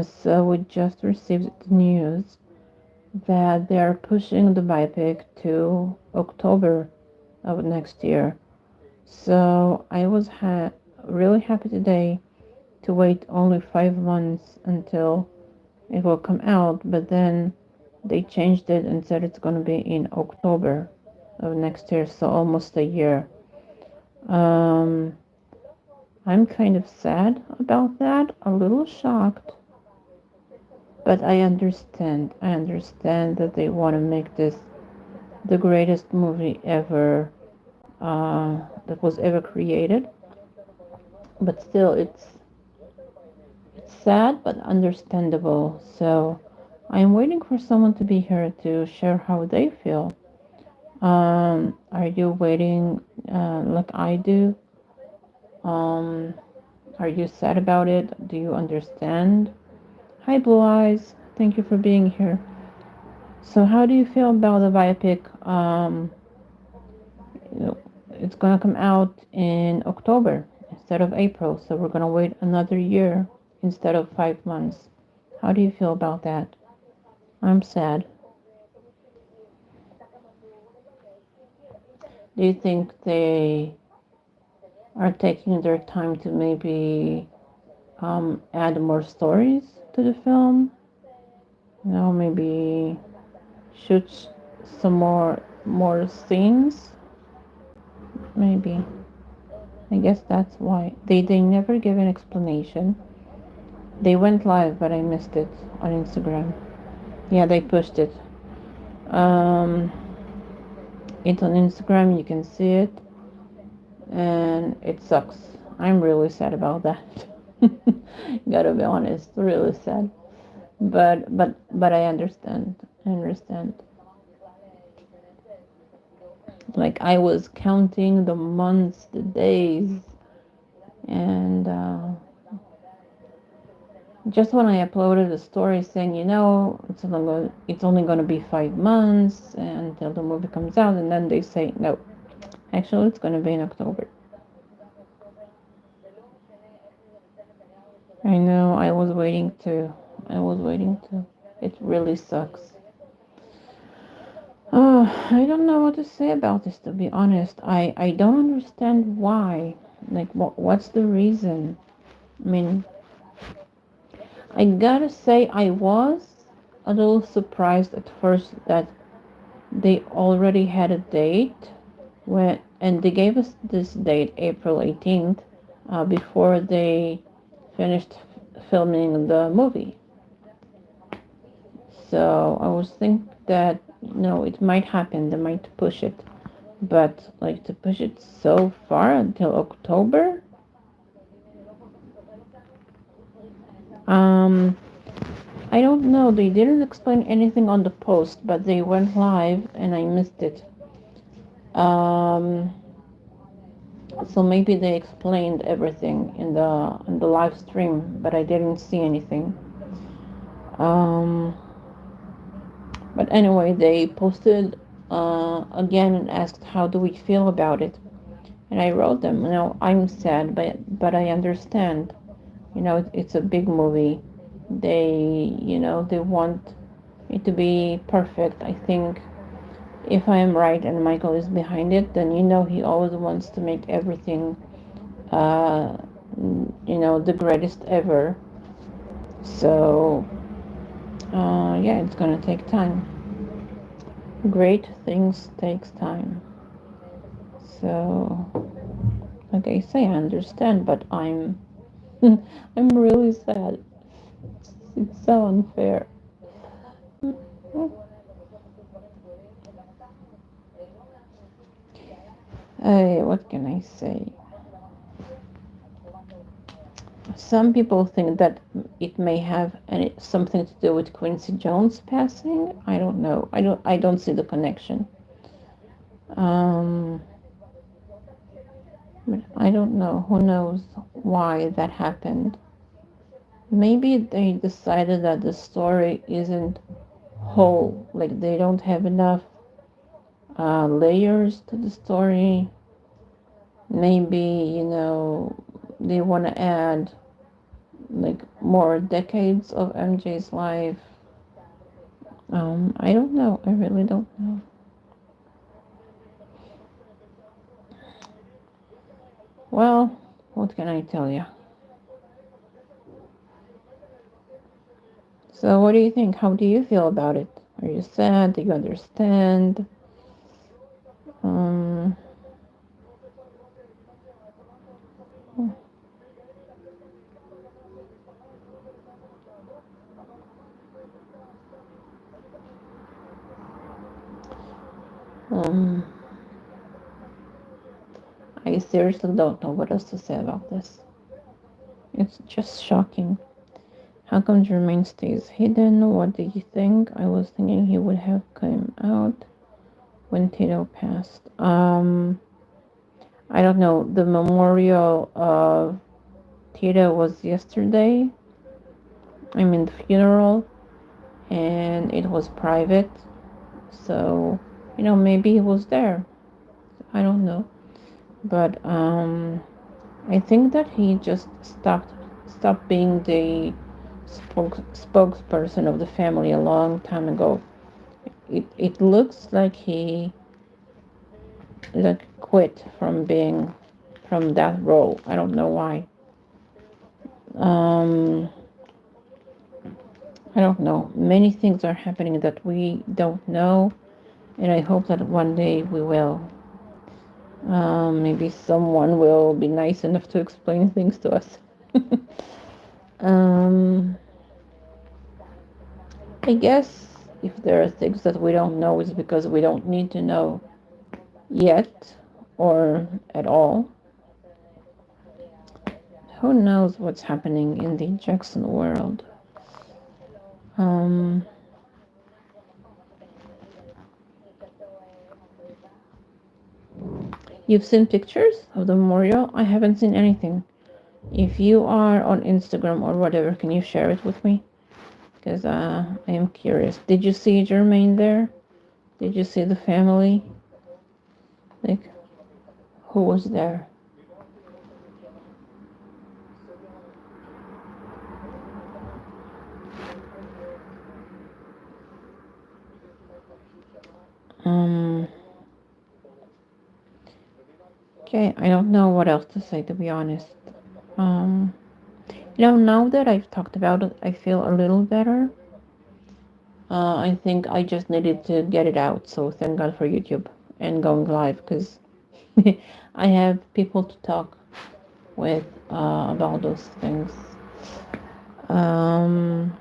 So we just received the news that they are pushing the biopic to October of next year. So I was really happy today to wait only 5 months until it will come out, but then they changed it and said it's going to be in October of next year, so almost a year. Um, I'm kind of sad about that, a little shocked, but I understand. I understand that they want to make this the greatest movie ever that was ever created. But still, it's sad but understandable. So I'm waiting for someone to be here to share how they feel. Are you waiting like I do? Um, are you sad about it? Do you understand? Hi, Blue Eyes. Thank you for being here. So, how do you feel about the biopic? You know, it's gonna come out in October instead of April, so we're gonna wait another year instead of 5 months. How do you feel about that? I'm sad. Do you think they are taking their time to maybe add more stories to the film? Maybe shoot some more scenes. Maybe. I guess that's why they never give an explanation. They went live, but I missed it on Instagram. Yeah, they pushed it. Um, it's on Instagram. You can see it, and it sucks. I'm really sad about that. Gotta be honest, really sad. But I understand. I understand. Like I was counting the months, the days, and just when I uploaded a story saying, it's only going to be 5 months until the movie comes out, and then they say no, actually it's going to be in October. I know. I was waiting to. It really sucks. Oh, I don't know what to say about this, to be honest. I don't understand why. Like, what's the reason? I mean, I gotta say, I was a little surprised at first that they already had a date and they gave us this date, April 18th, before they finished filming the movie. So I was thinking that, it might happen, they might push it. But, like, to push it so far until October? I don't know. They didn't explain anything on the post, but they went live and I missed it. So maybe they explained everything in the live stream, but I didn't see anything. But anyway, they posted again and asked how do we feel about it, and I wrote them. I'm sad, but I understand. It's a big movie. They want it to be perfect. I think if I am right and Michael is behind it, then he always wants to make everything, the greatest ever. So, yeah, it's gonna take time. Great things takes time. So, like I say, I understand, but I'm I'm really sad. It's so unfair. What can I say? Some people think that it may have something to do with Quincy Jones passing. I don't know. I don't see the connection. But I don't know. Who knows why that happened? Maybe they decided that the story isn't whole. Like they don't have enough layers to the story. Maybe they want to add like more decades of MJ's life. I don't know. I really don't know. Well, what can I tell you? So, what do you think? How do you feel about it? Are you sad? Do you understand? Um, um, I seriously don't know what else to say about this. It's just shocking. How come Jermaine stays hidden? What do you think? I was thinking he would have come out when Tito passed. I don't know. The memorial of Tito was yesterday. I mean, the funeral, and it was private. So, maybe he was there. I don't know. But I think that he just stopped being the spokesperson of the family a long time ago. It looks like he like quit from that role. I don't know why. Um, I don't know. Many things are happening that we don't know, and I hope that one day we will. Maybe someone will be nice enough to explain things to us. um, I guess if there are things that we don't know, it's because we don't need to know yet or at all. Who knows what's happening in the Jackson world? Um, you've seen pictures of the memorial? I haven't seen anything. If you are on Instagram or whatever, can you share it with me? Because I am curious. Did you see Jermaine there? Did you see the family? Like, who was there? Um, okay, I don't know what else to say, to be honest. Um, now that I've talked about it, I feel a little better. I think I just needed to get it out, so thank God for YouTube and going live, because I have people to talk with about those things. Um,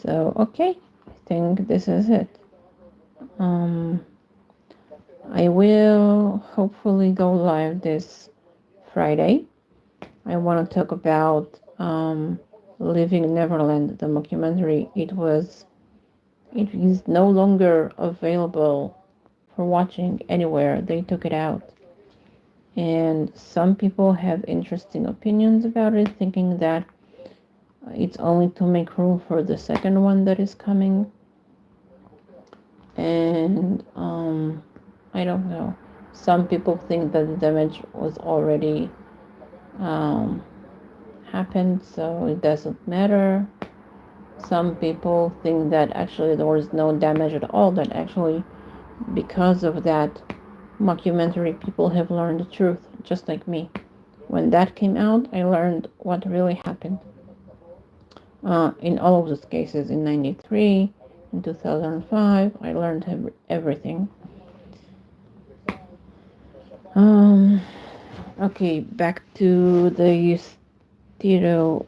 so, okay, I think this is it. Um, I will hopefully go live this Friday. I want to talk about Living in Neverland, the documentary. It is no longer available for watching anywhere. They took it out. And some people have interesting opinions about it, thinking that it's only to make room for the second one that is coming. And I don't know. Some people think that the damage was already happened, so it doesn't matter. Some people think that actually there was no damage at all, that actually because of that mockumentary people have learned the truth, just like me. When that came out, I learned what really happened. In all of those cases, in 93, in 2005, I learned everything. Okay, back to the stereo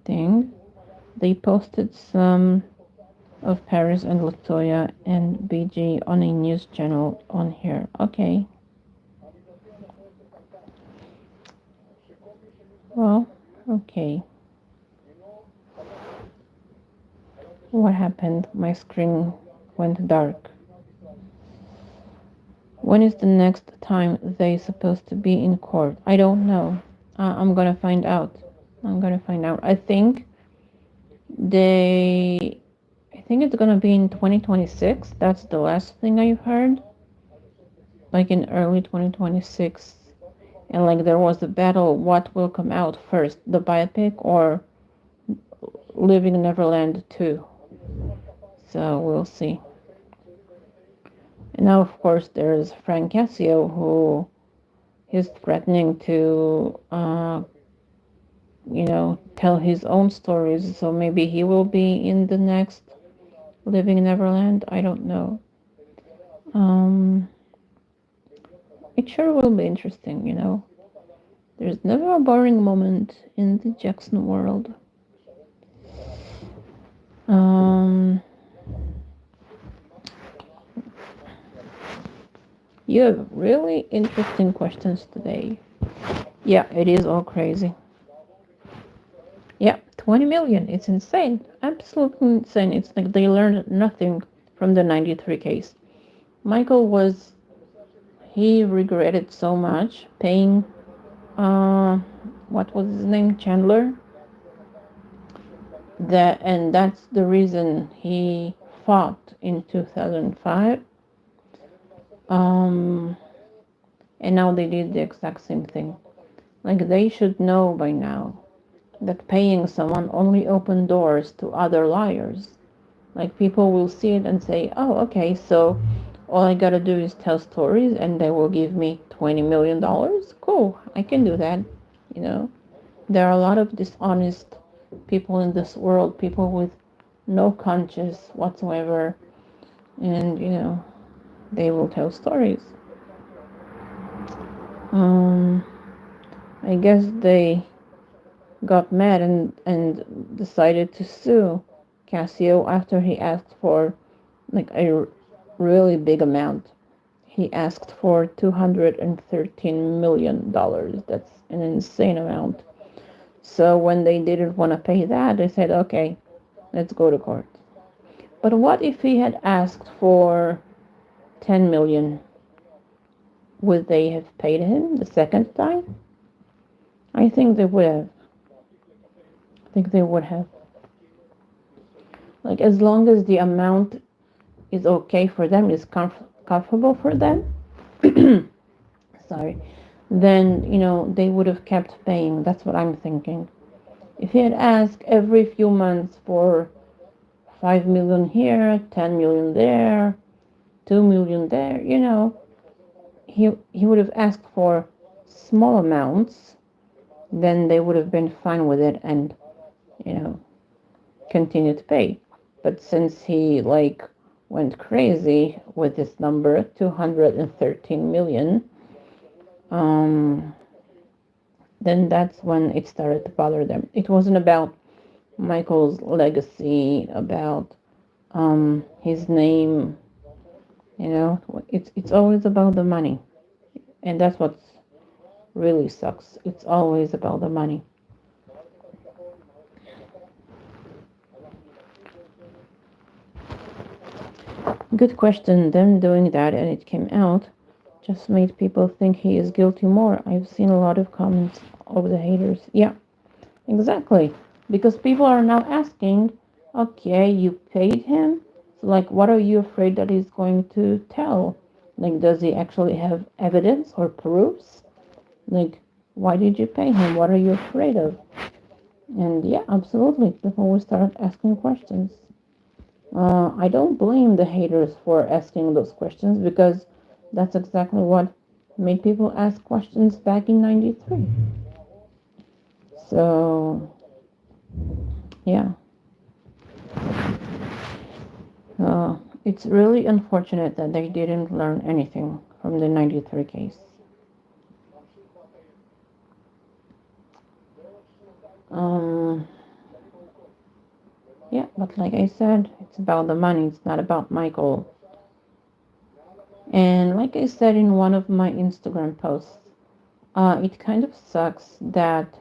thing. They posted some of Paris and Latoya and BG on a news channel on here. Okay. Well, okay. What happened? My screen went dark. When is the next time they supposed to be in court? I don't know. I'm gonna find out. I think they. I think it's gonna be in 2026. That's the last thing I've heard. Like in early 2026. And like there was a battle, what will come out first, the biopic or Living Neverland 2? So we'll see. And now, of course, there's Frank Cassio, who is threatening to, tell his own stories. So maybe he will be in the next Living Neverland. I don't know. Um, it sure will be interesting. There's never a boring moment in the Jackson world. You have really interesting questions today. Yeah, it is all crazy. Yeah, 20 million. It's insane. Absolutely insane. It's like they learned nothing from the 93 case. He regretted so much paying, what was his name? Chandler. And that's the reason he fought in 2005. And now they did the exact same thing. Like they should know by now that paying someone only opens doors to other liars. Like people will see it and say, oh, okay, so all I gotta do is tell stories and they will give me $20 million. Cool, I can do that. You know, there are a lot of dishonest people in this world, people with no conscience whatsoever, and they will tell stories. I guess they got mad and decided to sue Cassio after he asked for like a really big amount. He asked for $213 million. That's an insane amount. So when they didn't want to pay that, they said, okay, let's go to court. But what if he had asked for 10 million? Would they have paid him the second time? I think they would have. Like, as long as the amount is okay for them, is comfortable for them, sorry, then, they would have kept paying. That's what I'm thinking. If he had asked every few months for 5 million here, 10 million there, 2 million there, he would have asked for small amounts, then they would have been fine with it and, continue to pay. But since he went crazy with this number, 213 million, then that's when it started to bother them. It wasn't about Michael's legacy, about his name. It's always about the money, and that's what really sucks. It's always about the money. Good question. Them doing that and it came out just made people think he is guilty more. I've seen a lot of comments of the haters. Yeah, exactly. Because people are now asking, okay, you paid him? So, what are you afraid that he's going to tell? Does he actually have evidence or proofs? Why did you pay him? What are you afraid of? And yeah, absolutely. People will start asking questions. I don't blame the haters for asking those questions because that's exactly what made people ask questions back in 93. So, yeah. It's really unfortunate that they didn't learn anything from the 93 case. Yeah, but like I said, it's about the money. It's not about Michael. And like I said in one of my Instagram posts, it kind of sucks that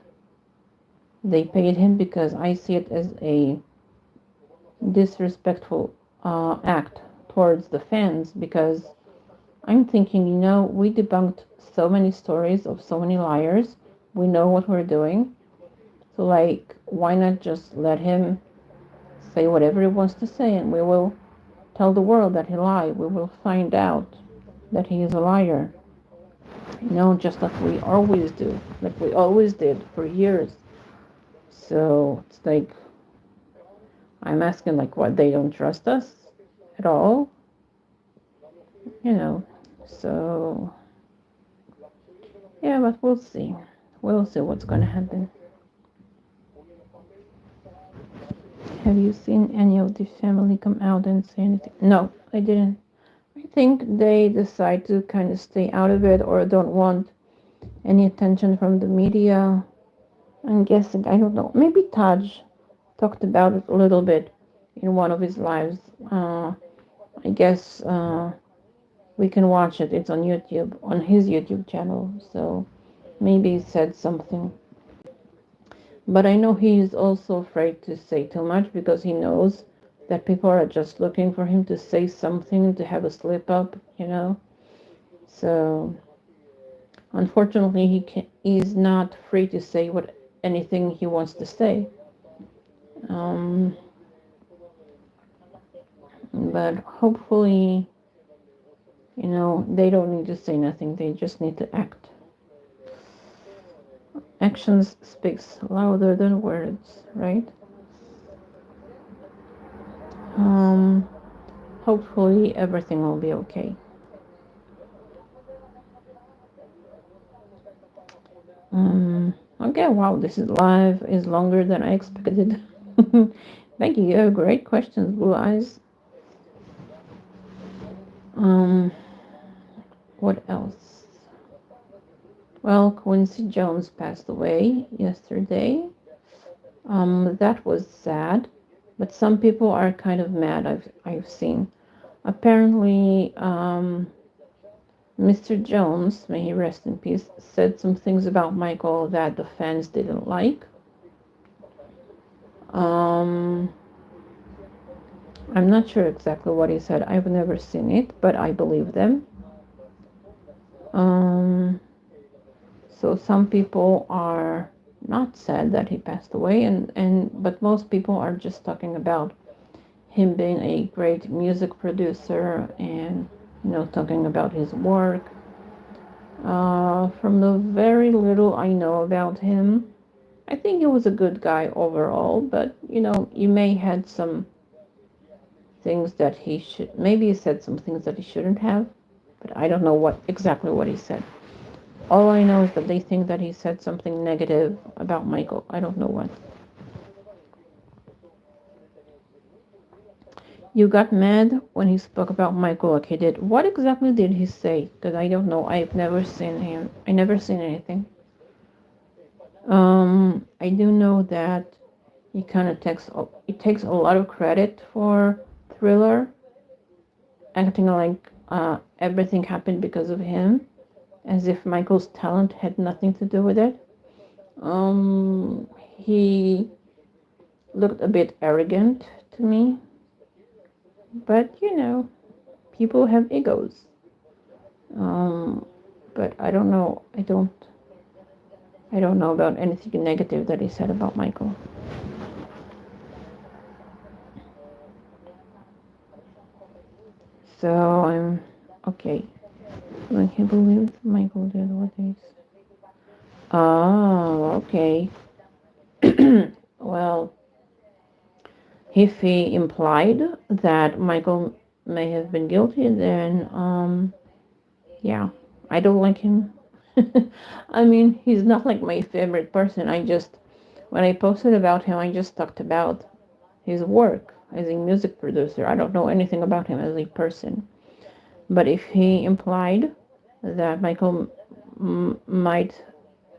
they paid him because I see it as a disrespectful act towards the fans because I'm thinking, we debunked so many stories of so many liars. We know what we're doing. So, why not just let him say whatever he wants to say and we will tell the world that he lied. We will find out that he is a liar. just like we always do, like we always did for years. So it's like I'm asking, like, what, they don't trust us at all, you know? So yeah, but we'll see. We'll see what's gonna happen. Have you seen any of the family come out and say anything? No, I didn't. I think they decide to kind of stay out of it or don't want any attention from the media. I'm guessing, I don't know. Maybe Taj talked about it a little bit in one of his lives. I guess we can watch it. It's on YouTube, on his YouTube channel. So maybe he said something. But I know he is also afraid to say too much because he knows that people are just looking for him to say something, to have a slip up. So unfortunately, he's not free to say what anything he wants to say. Um, but hopefully, they don't need to say nothing. They just need to act. Actions speaks louder than words, right? Um, Hopefully everything will be okay. Okay, wow, this is live is longer than I expected. Thank you. You have great questions, Blue Eyes. Um, what else? Well, Quincy Jones passed away yesterday. That was sad, but some people are kind of mad. I've seen. Apparently, Mr. Jones, may he rest in peace, said some things about Michael that the fans didn't like. Um, I'm not sure exactly what he said. I've never seen it, but I believe them. Um, so some people are not sad that he passed away, but most people are just talking about him being a great music producer and talking about his work. From the very little I know about him, I think he was a good guy overall, but you may had some things that he should, maybe he said some things that he shouldn't have, but I don't know exactly what he said. All I know is that they think that he said something negative about Michael. I don't know what. You got mad when he spoke about Michael like he did. What exactly did he say? Because I don't know. I've never seen him. I never seen anything. I do know that he kind of takes a lot of credit for Thriller, acting like everything happened because of him, as if Michael's talent had nothing to do with it. He looked a bit arrogant to me, but people have egos. But I don't know. I don't know about anything negative that he said about Michael. So I'm okay. I can't believe Michael did what he said. Oh, okay. Well, if he implied that Michael may have been guilty, then yeah, I don't like him. I mean, he's not like my favorite person. When I posted about him, I just talked about his work as a music producer. I don't know anything about him as a person. But if he implied that Michael might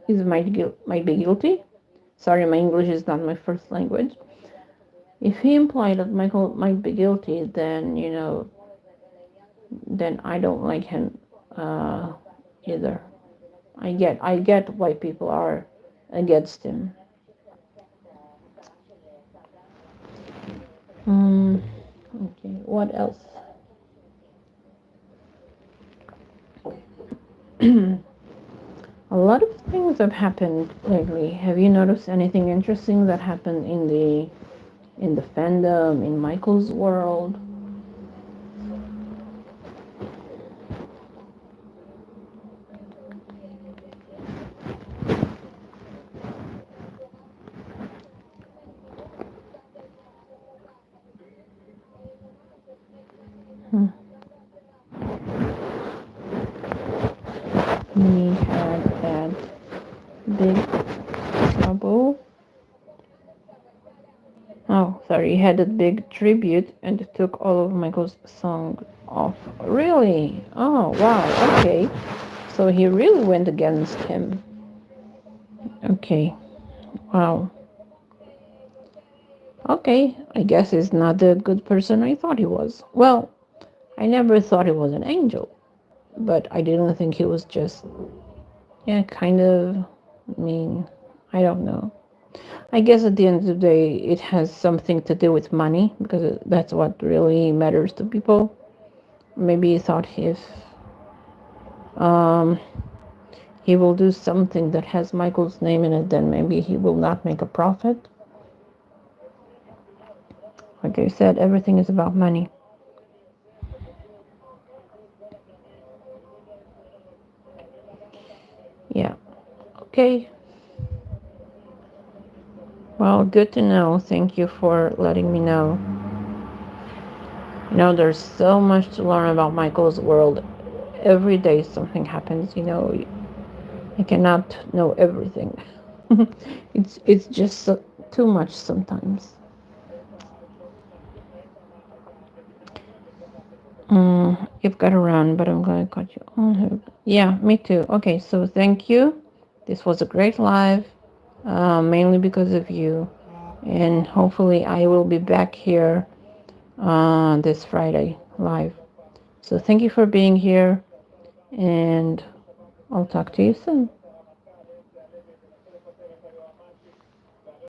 be guilty, sorry, my English is not my first language. If he implied that Michael might be guilty, then then I don't like him either. I get why people are against him. Okay, what else? A lot of things have happened lately. Have you noticed anything interesting that happened in the fandom, in Michael's world? Hmm. He had that big trouble. Oh, sorry, he had a big tribute and took all of Michael's song off. Really? Oh, wow. Okay. So he really went against him. Okay. Wow. Okay. I guess he's not the good person I thought he was. Well, I never thought he was an angel, but I didn't think he was just, yeah, kind of mean. I don't know. I guess at the end of the day, it has something to do with money because that's what really matters to people. Maybe he thought if um, he will do something that has Michael's name in it, then maybe he will not make a profit. Like I said, everything is about money. Yeah. Okay. Well, good to know. Thank you for letting me know. There's so much to learn about Michael's world. Every day something happens, I cannot know everything. It's just too much sometimes. You've got to run, but I'm going to cut you on. Yeah, me too. Okay, so thank you. This was a great live, mainly because of you. And hopefully I will be back here this Friday live. So thank you for being here, and I'll talk to you soon.